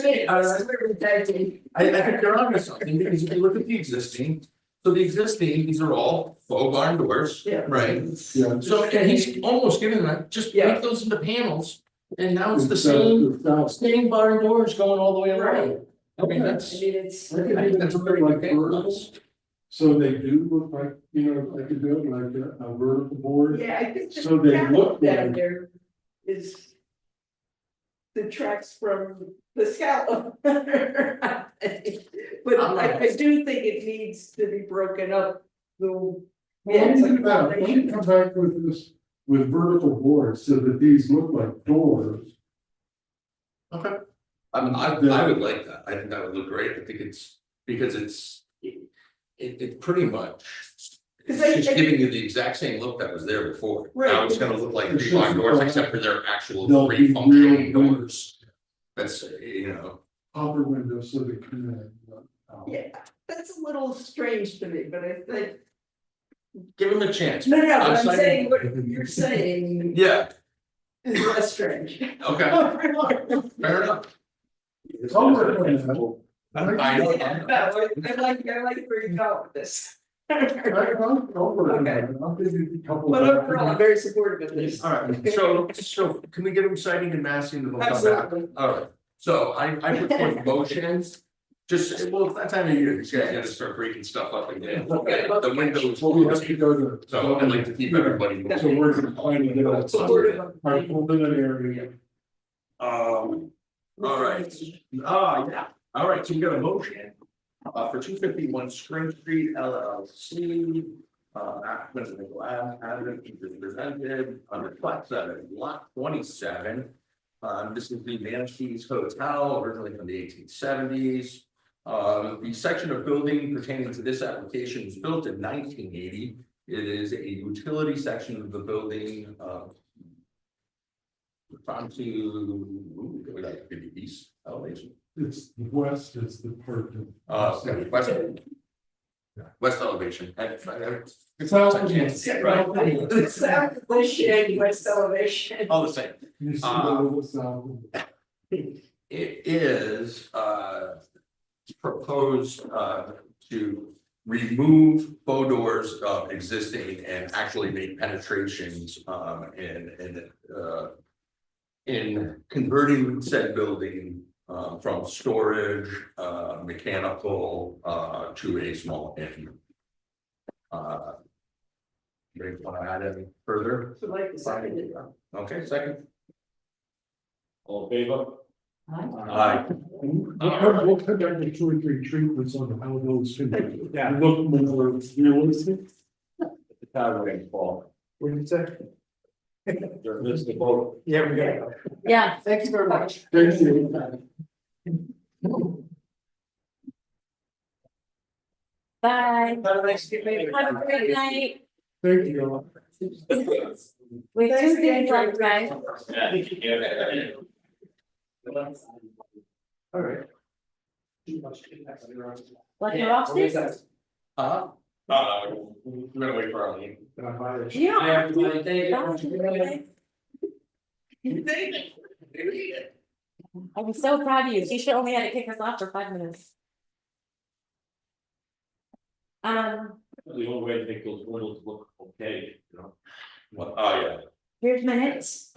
think they're onto something, because if you look at the existing, so the existing, these are all faux barn doors. Yeah. Right, Yeah. so, and he's almost giving them, just Yeah. make those into panels, and now it's the same barn doors going all the way around. I mean, that's, it's. I think that's a pretty good thing. So they do look like, like a building, like a vertical board. Yeah, I think. So they look down like- there is. The tracks from the scallop. But I do think it needs to be broken up. Well, let me come back with this, with vertical boards, so that these look like doors. Okay. I would like that, I think that would look great, I think it's, because it pretty much. 'Cause It's I- giving you the exact same look that was there before, Right. now it's gonna look like It's three barn just- doors, except for their actual They'll three be functioning real- doors. That's, Upper windows, so they can. Yeah, that's a little strange to me, but I think, give them a chance. no, but I'm signing- saying what you're saying Yeah, is less strange. okay, fair enough. It's all right. I know. Yeah, no, I like where you're going with this. I'll give you a couple. But overall, I'm very supportive of this. Alright, so can we get them citing and massing and we'll come back? Absolutely. Alright, so I put forth motions, just, well, it's that time of year, these guys gotta start breaking stuff up again. Okay. The windows, Well, we have to go to. so I'd like to keep everybody moving. So we're finding it out. Supportive of. Our preliminary area. Alright, yeah, alright, so we got a motion. For 251 Spring Street LLC. Applicants of Nickel Ave, Adams, is presented under plat 7, lot 27. This is the Manatee's Hotel, originally from the 1870s. The section of building pertaining to this application was built in 1980. It is a utility section of the building. Onto, we like the east elevation. It's the west, it's the part of. West elevation. It's out. The shed, west elevation. All the same. You see the little south. It is proposed to remove faux doors existing and actually make penetrations in converting said building from storage, mechanical to a small inn. Anybody want to add any further? So like the second. Okay, second. All in favor? Aye. We'll cut down to 2 or 3 treatments on how those should look more realistic. The tower range fall. What did you say? This the vote. Yeah, we got it. Yeah, thank you very much. Thank you. Bye. Have a nice day. Have a great night. Thank you. We have Thanks two things again, left, right? All right. Like you're off stage? We're gonna wait for Arlene. Yeah. I was so proud of you. She should only had to kick us off for 5 minutes. The only way to make those windows look okay, you know. Well, oh, yeah. Here's minutes.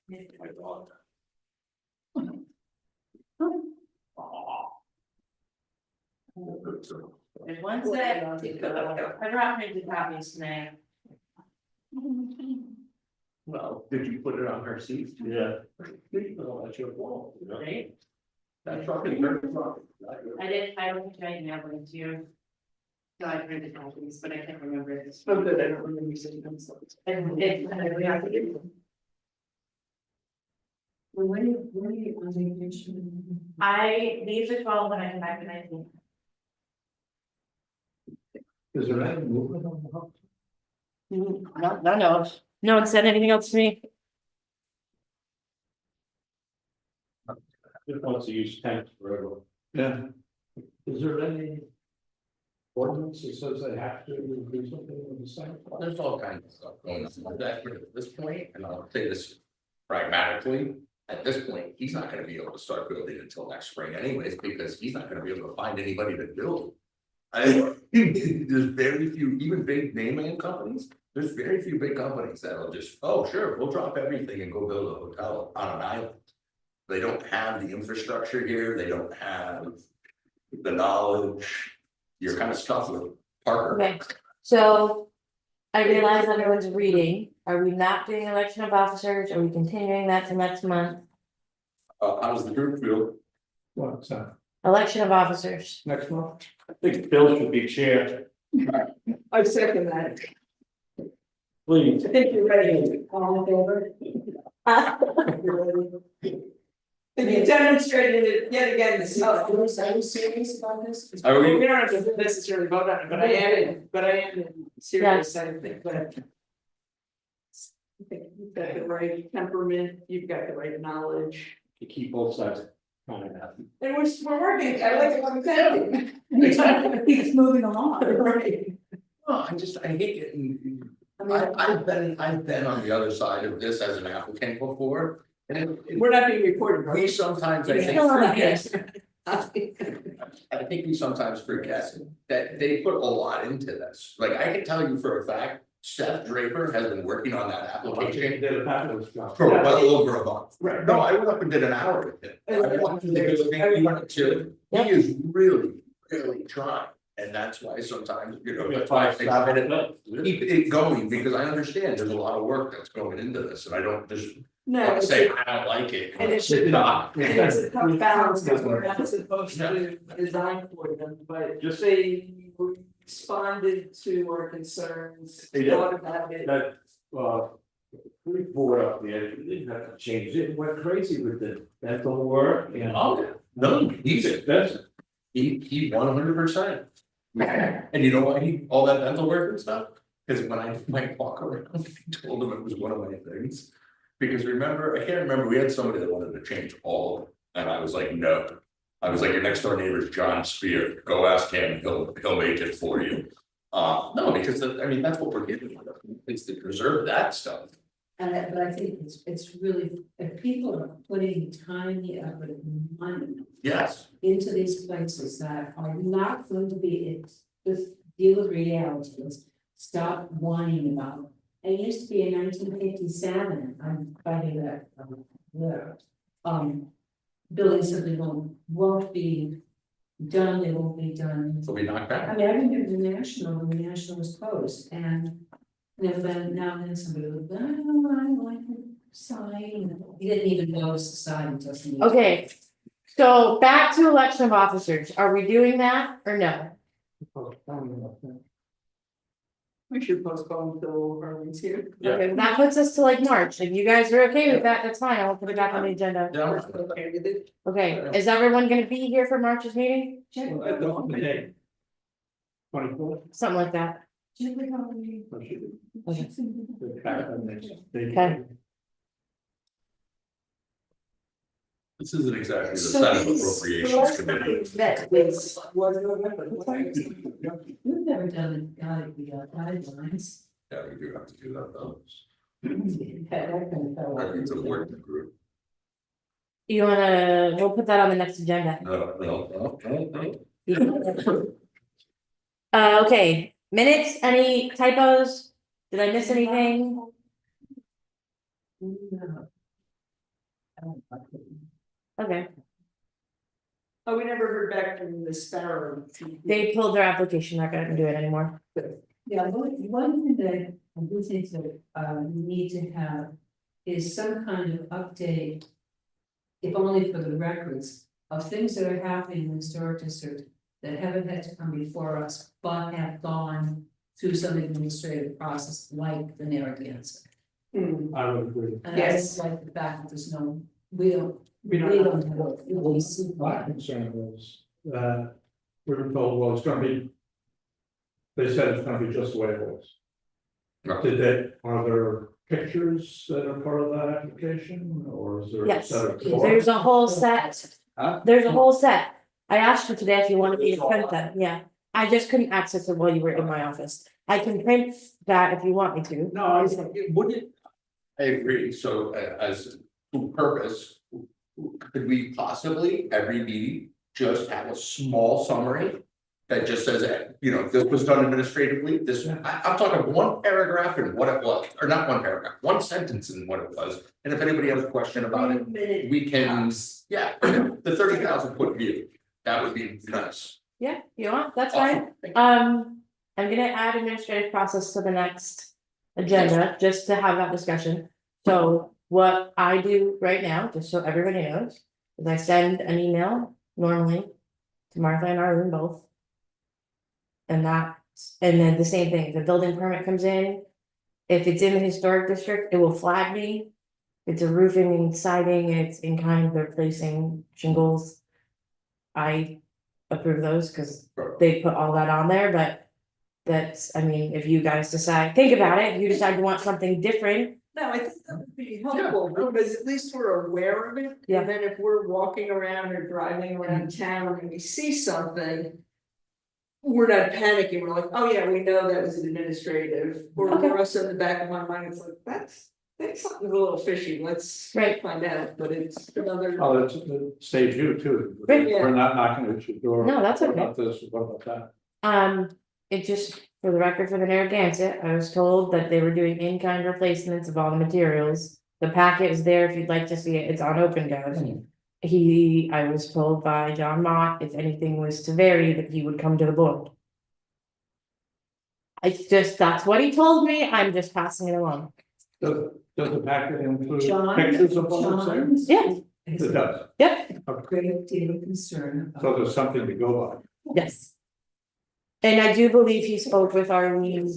My dog. There's one set. I brought her the copies tonight. Well, did you put it on her seat? Yeah. That's your fault, you know? Right? That truck is very strong. I don't think I emailed them to you. So I printed copies, but I can't remember it. So good, I don't remember seeing them. And we have to do. When are you on vacation? I leave the 12 when I come back the 19th. Is there any movement on the house? No. No one said anything else to me. Just wants to use tanks forever. Yeah. Is there any ordinance that says they have to do something with the site? There's all kinds of stuff going on like that at this point, and I'll say this pragmatically. at this point, he's not gonna be able to start building until next spring anyways, because he's not gonna be able to find anybody to build. There's very few, even big name companies, there's very few big companies that'll just, oh, sure, we'll drop everything and go build a hotel on an island. They don't have the infrastructure here, they don't have the knowledge, you're kind of stuck with Parker. Okay, so. I realize everyone's reading, are we not doing election of officers, are we continuing that to next month? How does the group feel? What's that? Election of officers, Next month? I think Bill should be chair, I second that. please. I think you're ready. All in favor? You're ready. And you demonstrated it yet again this year. Are you serious about this? I We mean, don't have to necessarily vote on it, but I am serious, I think, but. I think you've got the right temperament, you've got the right knowledge, To keep both sides kind of happy. and we're working, I like what I'm saying. It's moving along. Right. oh, I hate getting, I've been on the other side of this as an applicant before. And We're not being recorded, we right? sometimes, I Still on think, I think we sometimes forget that they put a lot into this. Like, I can tell you for a fact, Seth Draper has been working on that application Did a fabulous job. for well over a month. Right. No, I went up and did an hour with him. I went to the building, we went to, he is really, really trying. And that's why sometimes, you know, that's why I think I'm gonna keep it going, because I understand there's a lot of work that's going into this, and I don't just No, wanna it's say I don't like it. And it's not. it's a tough balance, because we're not supposed to design for them, but Just- they responded to our concerns, They did. thought about it. That, we brought up the edge, we didn't have to change it, went crazy with the dental work and. Oh, no, He's expensive. he 100%. And you know why all that dental work and stuff? Because when I might walk around, I told him it was one of my things. Because remember, I can't remember, we had somebody that wanted to change all of it, and I was like, no. I was like, your next door neighbor is John Spear, go ask him, he'll make it for you. No, because I mean, that's what we're getting, it's to preserve that stuff. But I think it's really, if people are putting time, the effort, and money Yes, into these places that are not going to be, just deal with realities, stop whining about. It used to be in 1957, I'm fighting that, buildings simply won't be done, they won't be done. so we knocked I that. mean, I remember the National, when the National was closed, and then now and then somebody would, oh, I like the sign, you didn't even notice the sign until somebody. okay. So back to election of officers, are we doing that or no? We should postpone till Harlan's here. Yeah. Okay, that puts us to like March, if you guys are okay with that, that's fine, I'll put it back on the agenda. Yeah, I'm- Okay with it? Okay, is everyone gonna be here for March's meeting? At the day. 24th. Something like that, Okay. This isn't exactly the So Senate these Appropriations Committee. That was, we've never done guidelines. Yeah, we do have to do that though. That kind of I think it's a working group. you wanna, we'll put that on the next agenda. No. Okay, minutes, any typos? Did I miss anything? No. Okay, Oh, we never heard back from the Sparrow. they pulled their application, not gonna do it anymore. Yeah, one thing that I do think that we need to have is some kind of update. If only for the records of things that are happening in the historic district that haven't had to come before us, but have gone through some administrative process like the Narragansett. Hmm. I would agree. And I Yes. just like the fact that there's no, we don't We have a. My concern was that we were told, well, it's gonna be. They said it's gonna be just the way it was. No. Are there pictures that are part of that application, or is there? a Yes, set of- there's a whole set. Huh? There's a whole set. I asked you today if you wanted me to print them, yeah. I just couldn't access it while you were in my office. I can print that if you want me to. No, I was like, it wouldn't. I agree, so as to purpose, could we possibly, every meeting, just have a small summary? That just says, you know, this was done administratively, this, I'm talking one paragraph and what it was, or not one paragraph, one sentence and what it was. And if anybody has a question about it, Minute we can, tops. yeah, the 30,000 foot view, that would be nice. Yeah, you want, that's fine. Awesome. Thank you. I'm gonna add administrative process to the next agenda, just to have that discussion. So what I do right now, just so everybody knows, is I send an email normally to Martha and Arlene both. And then the same thing, if the building permit comes in, if it's in the historic district, it will flag me. If it's a roofing and siding, it's in kind of replacing shingles. I approve those because they put all that on there, but that's, I mean, if you guys decide, think about it, if you decide you want something different. No, I think that would be helpful, because at least we're aware of it, Yeah. and then if we're walking around or driving around town and we see something. We're not panicking, we're like, oh yeah, we know that was administrative, or Okay. we're also in the back of my mind, it's like, that's something a little fishy, let's Right. find out, but it's another. Oh, it saves you too. Right. Yeah. We're not knocking at your door. No, that's What okay. about this, what about that? It just, for the record for the Narragansett, I was told that they were doing in-kind replacements of all the materials. The packet is there if you'd like to see it, it's on OpenGov. I was told by John Mott, if anything was to vary, that he would come to the board. It's just, that's what he told me, I'm just passing it along. Does the packet include John, pictures of what's there? John Yeah. has It a does, Yep, great deal of concern so about. there's something to go yes. And I do believe he spoke with Arlene.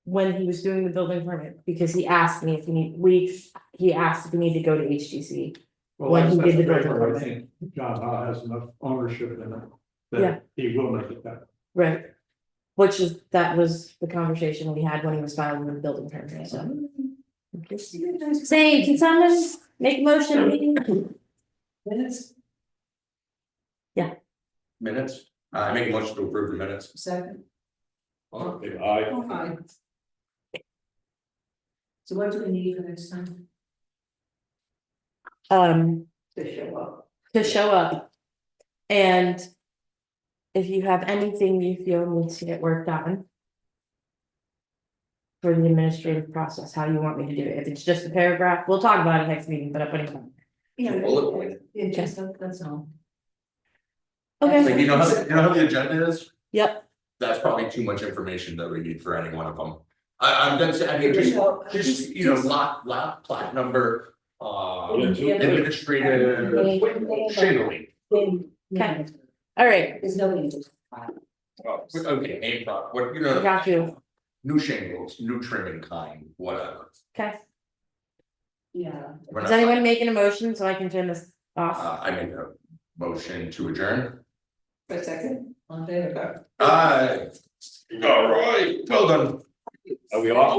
When he was doing the building permit, because he asked me if he asked if we need to go to HGC. by. Well, When he that's did the great, building but I permit. think John Hall has enough ownership in it. Yeah. That he will make it better. Right. That was the conversation we had when he was filing the building permit, so. Say, can someone make a motion, please? Minutes, Minutes, I make a motion to approve the minutes. second, Okay, aye. So what do we need for next time? To show up. To show up. And. If you have anything you feel needs to get worked on. For the administrative process, how you want me to do it, if it's just a paragraph, we'll talk about it next meeting, but I'm putting it on. Yeah, Bullet point. yeah, just that's all. Okay, Like, you know how the agenda is? yep, That's probably too much information that we need for any one of them. I'm gonna say, I mean, So, just, you know, lot, plat number, Yeah. administrative shingling. okay, all right, There's nobody just. Okay, name product, what, you know, got you, new shingles, new trimming kind, whatever. okay, Yeah. We're is not- anyone making a motion so I can turn this off? I make a motion to adjourn. a second, On there. okay. All right, well done. Are we off?